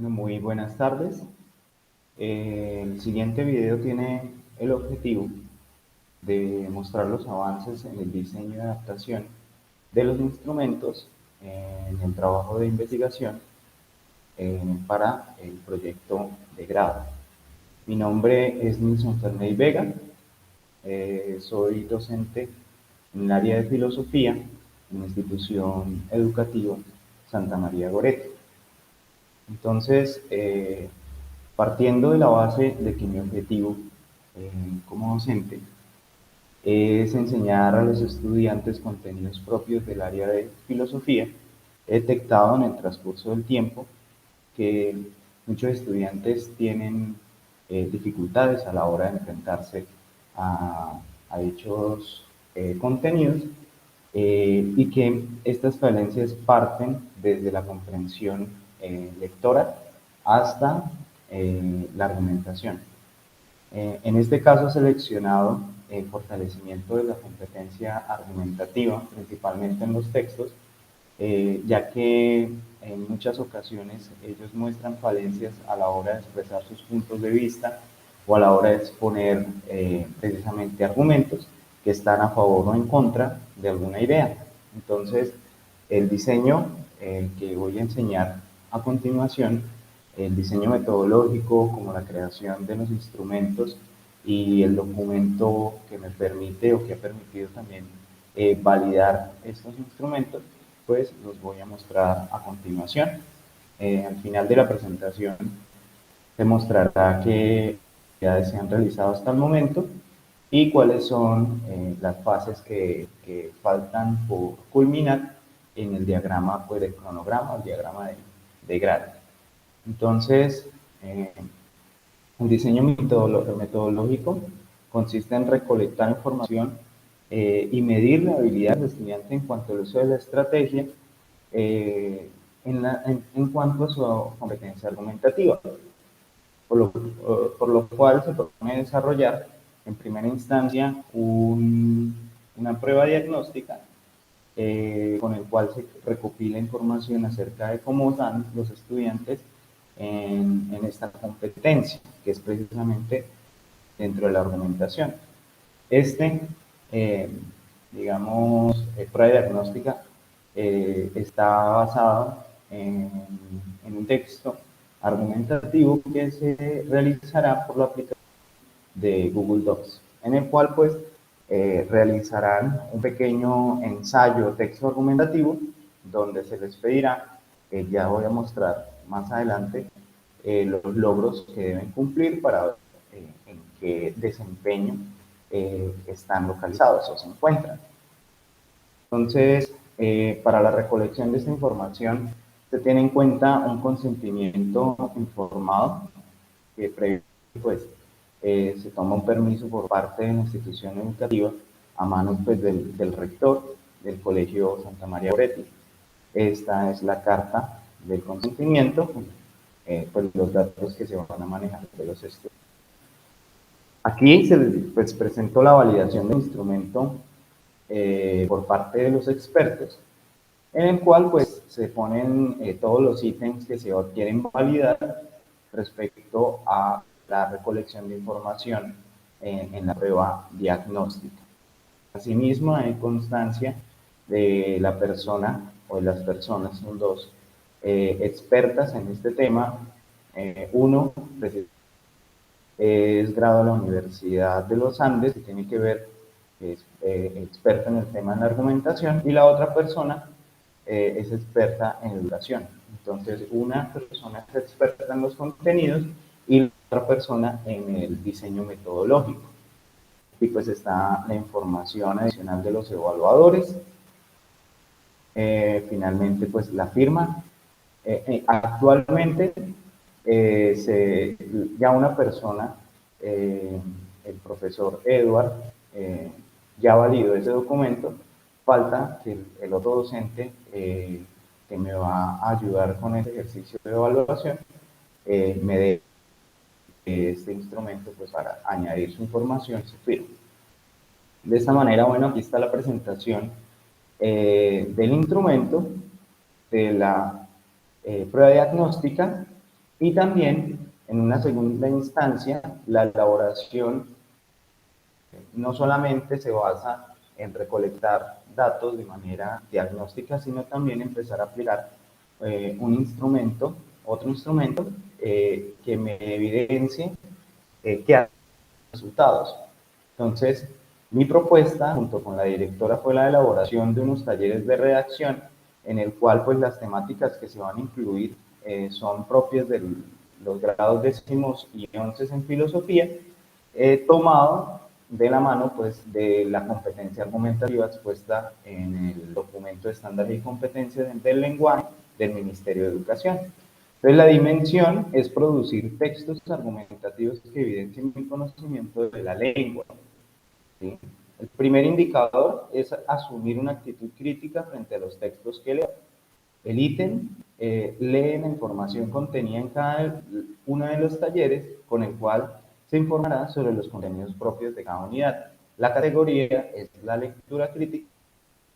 Bueno, muy buenas tardes. El siguiente video tiene el objetivo de mostrar los avances en el diseño y adaptación de los instrumentos en el trabajo de investigación para el proyecto de grado. Mi nombre es Nilson Ferney Vega, soy docente en el área de filosofía en la institución educativa Santa María Goretti. Entonces, partiendo de la base de que mi objetivo como docente es enseñar a los estudiantes contenidos propios del área de filosofía, he detectado en el transcurso del tiempo que muchos estudiantes tienen dificultades a la hora de enfrentarse a dichos contenidos y que estas falencias parten desde la comprensión lectora hasta la argumentación. En este caso he seleccionado el fortalecimiento de la competencia argumentativa, principalmente en los textos, ya que en muchas ocasiones ellos muestran falencias a la hora de expresar sus puntos de vista o a la hora de exponer precisamente argumentos que están a favor o en contra de alguna idea. Entonces, el diseño que voy a enseñar a continuación, el diseño metodológico, como la creación de los instrumentos y el documento que me permite o que ha permitido también validar estos instrumentos, pues los voy a mostrar a continuación. Al final de la presentación se mostrará qué actividades se han realizado hasta el momento y cuáles son las fases que faltan por culminar en el diagrama pues, del cronograma, el diagrama de grado. Entonces, un diseño metodológico consiste en recolectar información y medir la habilidad del estudiante en cuanto al uso de la estrategia en cuanto a su competencia argumentativa, por lo cual se propone desarrollar en primera instancia una prueba diagnóstica con el cual se recopila información acerca de cómo dan los estudiantes en esta competencia, que es precisamente dentro de la argumentación. Eh, prueba diagnóstica está basada en un texto argumentativo que se realizará por la aplicación de Google Docs, en el cual pues realizarán un pequeño ensayo texto argumentativo donde se les pedirá, ya voy a mostrar más adelante, los logros que deben cumplir para ver en qué desempeño están localizados o se encuentran. Entonces, para la recolección de esta información se tiene en cuenta un consentimiento informado que previo pues se toma un permiso por parte de la institución educativa a manos pues, del rector del Colegio Santa María Goretti. Esta es la carta del consentimiento, pues los datos que se van a manejar de los estudiantes. Aquí se pues, presentó la validación del instrumento por parte de los expertos, en el cual pues se ponen todos los ítems que se quieren validar respecto a la recolección de información en la prueba diagnóstica. Asimismo, hay constancia de la persona o de las personas, son dos expertas en este tema. Uno es grado de la Universidad de los Andes, que tiene que ver, es experta en el tema de la argumentación, y la otra persona es experta en educación. Entonces, una persona es experta en los contenidos y la otra persona en el diseño metodológico. Y pues está la información adicional de los evaluadores. Finalmente, pues la firma. Actualmente, ya una persona, el profesor Edward, ya validó ese documento. Falta que el otro docente que me va a ayudar con este ejercicio de evaluación me dé este instrumento pues, para añadir su información y su firma. De esta manera, bueno, aquí está la presentación del instrumento, de la prueba diagnóstica, Y también, en una segunda instancia, la elaboración no solamente se basa en recolectar datos de manera diagnóstica, sino también empezar a aplicar un instrumento, otro instrumento que me evidencie qué ha resultados. Entonces, mi propuesta, junto con la directora, fue la elaboración de unos talleres de redacción en el cual pues las temáticas que se van a incluir son propias de los grados 10º y 11º en filosofía, tomado de la mano pues de la competencia argumentativa expuesta en el documento de estándares y competencias del lenguaje del Ministerio de Educación. Entonces, la dimensión es producir textos argumentativos que evidencien mi conocimiento de la lengua. ¿Sí? El primer indicador es asumir una actitud crítica frente a los textos que leo. El ítem lee la información contenida en cada uno de los talleres, con el cual se informará sobre los contenidos propios de cada unidad. La categoría es la lectura crítica.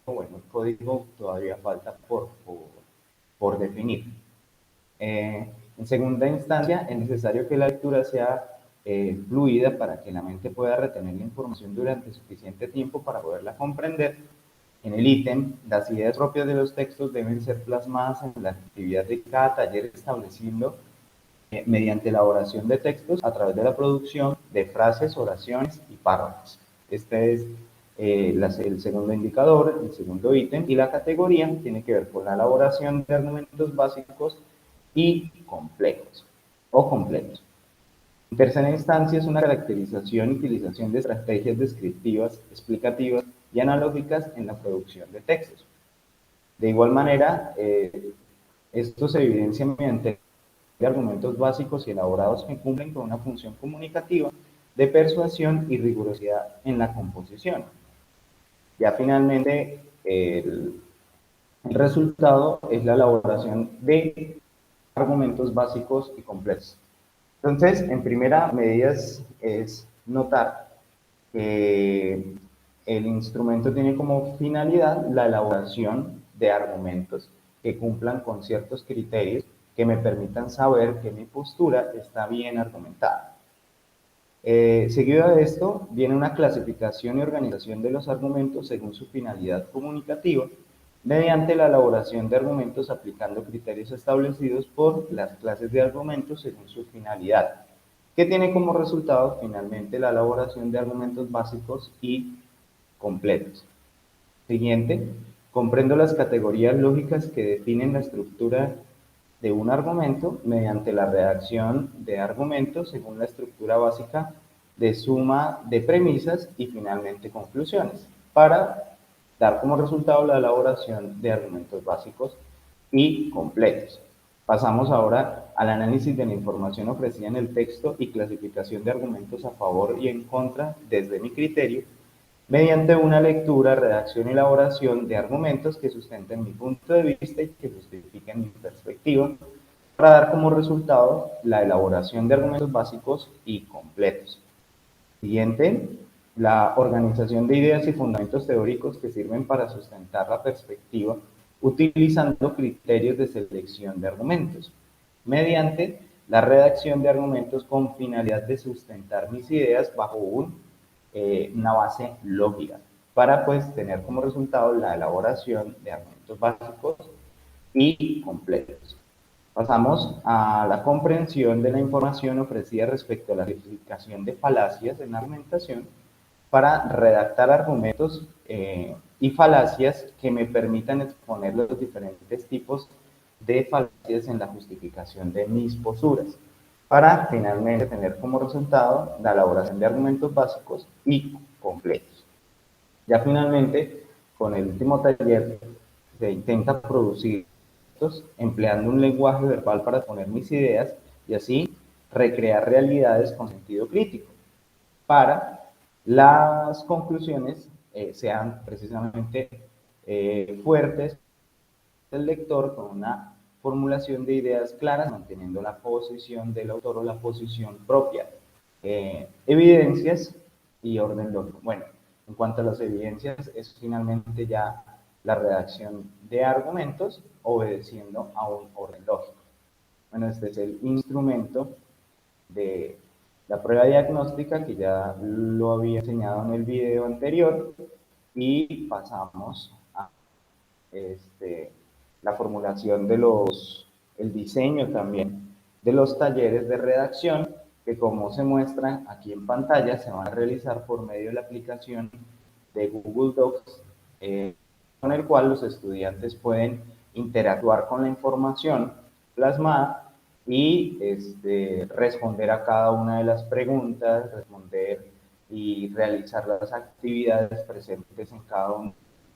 Bueno, el código todavía falta por definir. En segunda instancia, es necesario que la lectura sea fluida para que la mente pueda retener la información durante suficiente tiempo para poderla comprender. En el ítem, las ideas propias de los textos deben ser plasmadas en la actividad de cada taller, estableciendo mediante elaboración de textos a través de la producción de frases, oraciones y párrafos. Este es el segundo indicador, el segundo ítem, y la categoría tiene que ver con la elaboración de argumentos básicos y complejos o completos. En tercera instancia, es una caracterización y utilización de estrategias descriptivas, explicativas y analógicas en la producción de textos. De igual manera, esto se evidencia mediante argumentos básicos y elaborados que cumplen con una función comunicativa de persuasión y rigurosidad en la composición. Ya finalmente, el resultado es la elaboración de argumentos básicos y complejos. Entonces, en primera medida es notar que el instrumento tiene como finalidad la elaboración de argumentos que cumplan con ciertos criterios que me permitan saber que mi postura está bien argumentada. Seguido de esto, viene una clasificación y organización de los argumentos según su finalidad comunicativa, mediante la elaboración de argumentos aplicando criterios establecidos por las clases de argumentos según su finalidad, que tiene como resultado finalmente la elaboración de argumentos básicos y completos. Siguiente, comprendo las categorías lógicas que definen la estructura de un argumento mediante la redacción de argumentos según la estructura básica de suma de premisas y finalmente conclusiones, para dar como resultado la elaboración de argumentos básicos y completos. Pasamos ahora al análisis de la información ofrecida en el texto y clasificación de argumentos a favor y en contra desde mi criterio, mediante una lectura, redacción y elaboración de argumentos que sustenten mi punto de vista y que justifiquen mi perspectiva, para dar como resultado la elaboración de argumentos básicos y completos. Siguiente, la organización de ideas y fundamentos teóricos que sirven para sustentar la perspectiva utilizando criterios de selección de argumentos, mediante la redacción de argumentos con finalidad de sustentar mis ideas bajo una base lógica, para pues tener como resultado la elaboración de argumentos básicos y completos. Pasamos a la comprensión de la información ofrecida respecto a la identificación de falacias en la argumentación para redactar argumentos y falacias que me permitan exponer los diferentes tipos de falacias en la justificación de mis posturas, para finalmente tener como resultado la elaboración de argumentos básicos y completos. Ya finalmente, con el último taller, se intenta producir empleando un lenguaje verbal para exponer mis ideas y así recrear realidades con sentido crítico, para las conclusiones sean precisamente fuertes del lector, con una formulación de ideas claras, manteniendo la posición del autor o la posición propia. Evidencias y orden lógico. Bueno, en cuanto a las evidencias, es finalmente ya la redacción de argumentos obedeciendo a un orden lógico. Bueno, este es el instrumento de la prueba diagnóstica que ya lo había enseñado en el video anterior y pasamos a la formulación de el diseño también de los talleres de redacción que, como se muestra aquí en pantalla, se van a realizar por medio de la aplicación de Google Docs, con el cual los estudiantes pueden interactuar con la información plasmada y responder a cada una de las preguntas, responder y realizar las actividades presentes en cada uno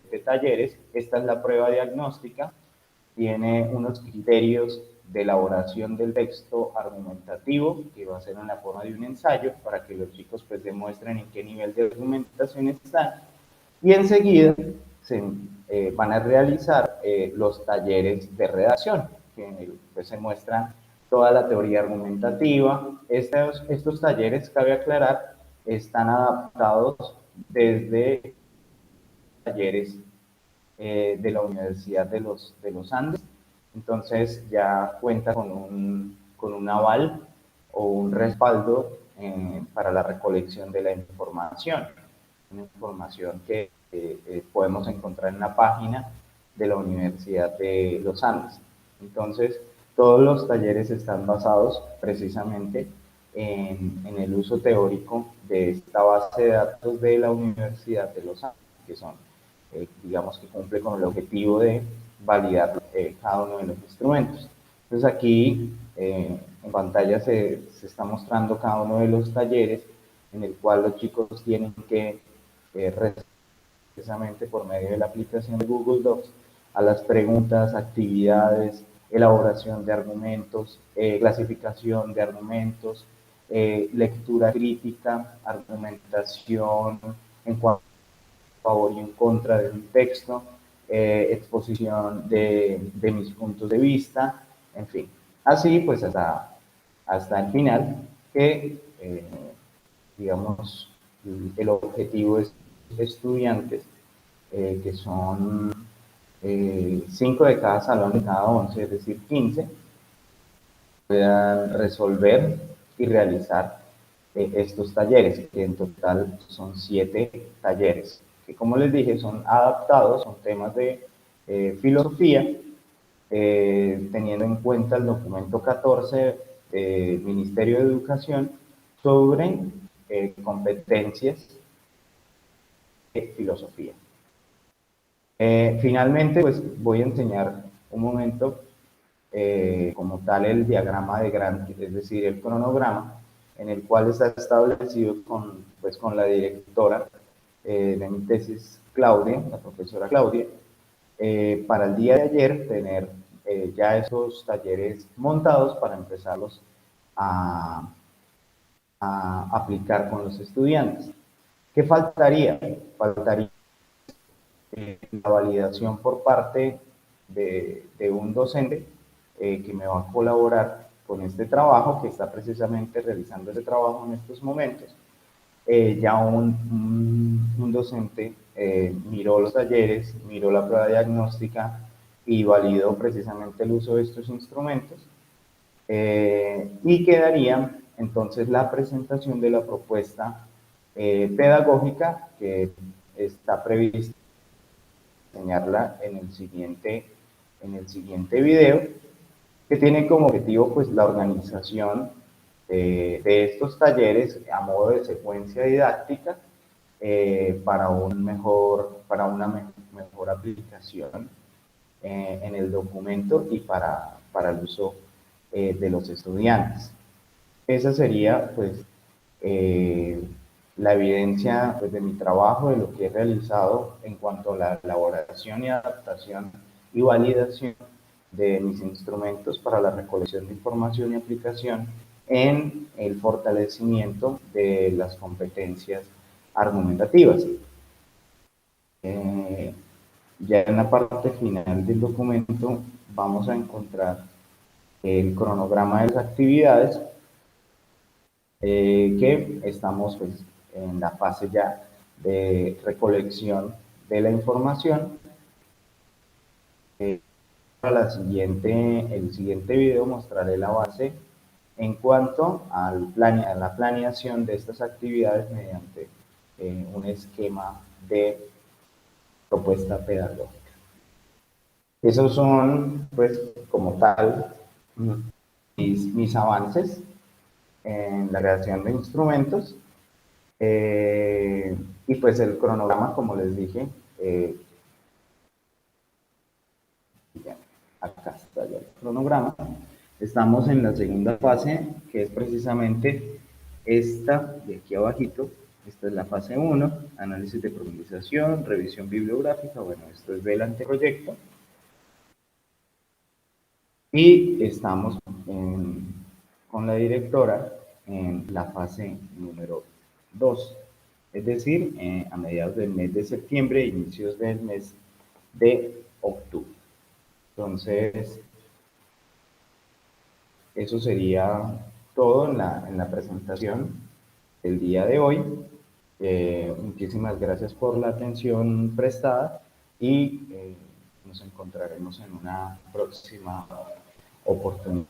de talleres. Esta es la prueba diagnóstica, tiene unos criterios de elaboración del texto argumentativo, que va a ser en la forma de un ensayo, para que los chicos pues demuestren en qué nivel de argumentación están, y enseguida van a realizar los talleres de redacción, que pues, se muestra toda la teoría argumentativa. Estos talleres, cabe aclarar, están adaptados desde talleres de la Universidad de los Andes. Entonces ya cuenta con un aval o un respaldo para la recolección de la información. Una información que podemos encontrar en la página de la Universidad de los Andes. Entonces, todos los talleres están basados precisamente en el uso teórico de esta base de datos de la Universidad de los Andes, que son digamos que cumple con el objetivo de validar cada uno de los instrumentos. Entonces aquí en pantalla se está mostrando cada uno de los talleres en el cual los chicos tienen que precisamente por medio de la aplicación de Google Docs a las preguntas, actividades, elaboración de argumentos, clasificación de argumentos, lectura crítica, argumentación en cuanto favor y en contra de un texto, exposición de mis puntos de vista, en fin. Así pues hasta el final, que digamos el objetivo es estudiantes, que son 5 de cada salón de cada 11, es decir, 15, puedan resolver y realizar estos talleres, que en total son 7 talleres, que como les dije son adaptados, son temas de filosofía, teniendo en cuenta el documento 14 del Ministerio de Educación sobre competencias de filosofía. Finalmente, pues voy a enseñar un momento como tal el diagrama de Gantt, es decir, el cronograma, en el cual está establecido pues, con la directora de mi tesis, Claudia, la profesora Claudia, para el día de ayer tener ya esos talleres montados para empezarlos a, a aplicar con los estudiantes. ¿Qué faltaría? Faltaría la validación por parte de un docente que me va a colaborar con este trabajo, que está precisamente realizando ese trabajo en estos momentos. Ya un docente miró los talleres, miró la prueba diagnóstica y validó precisamente el uso de estos instrumentos. Y quedaría entonces la presentación de la propuesta pedagógica que está prevista enseñarla en el siguiente video, que tiene como objetivo pues la organización de estos talleres a modo de secuencia didáctica para una mejor aplicación en el documento y para el uso de los estudiantes. Esa sería pues eh, la evidencia pues, de mi trabajo, de lo que he realizado en cuanto a la elaboración y adaptación y validación de mis instrumentos para la recolección de información y aplicación en el fortalecimiento de las competencias argumentativas. Ya en la parte final del documento vamos a encontrar el cronograma de las actividades que estamos pues, en la fase ya de recolección de la información. para el siguiente video mostraré la base en cuanto a la planeación de estas actividades mediante un esquema de propuesta pedagógica. Esos son, pues, como tal, mis avances en la creación de instrumentos. Y pues el cronograma, como les dije, acá está ya el cronograma. Estamos en la segunda fase, que es precisamente esta de aquí abajito. Esta es la fase 1, análisis de profundización, revisión bibliográfica. Bueno, esto es del anteproyecto. Y estamos con la directora en la fase número 2, es decir, a mediados del mes de septiembre, inicios del mes de octubre. Entonces, eso sería todo en la presentación del día de hoy. Muchísimas gracias por la atención prestada y nos encontraremos en una próxima oportunidad.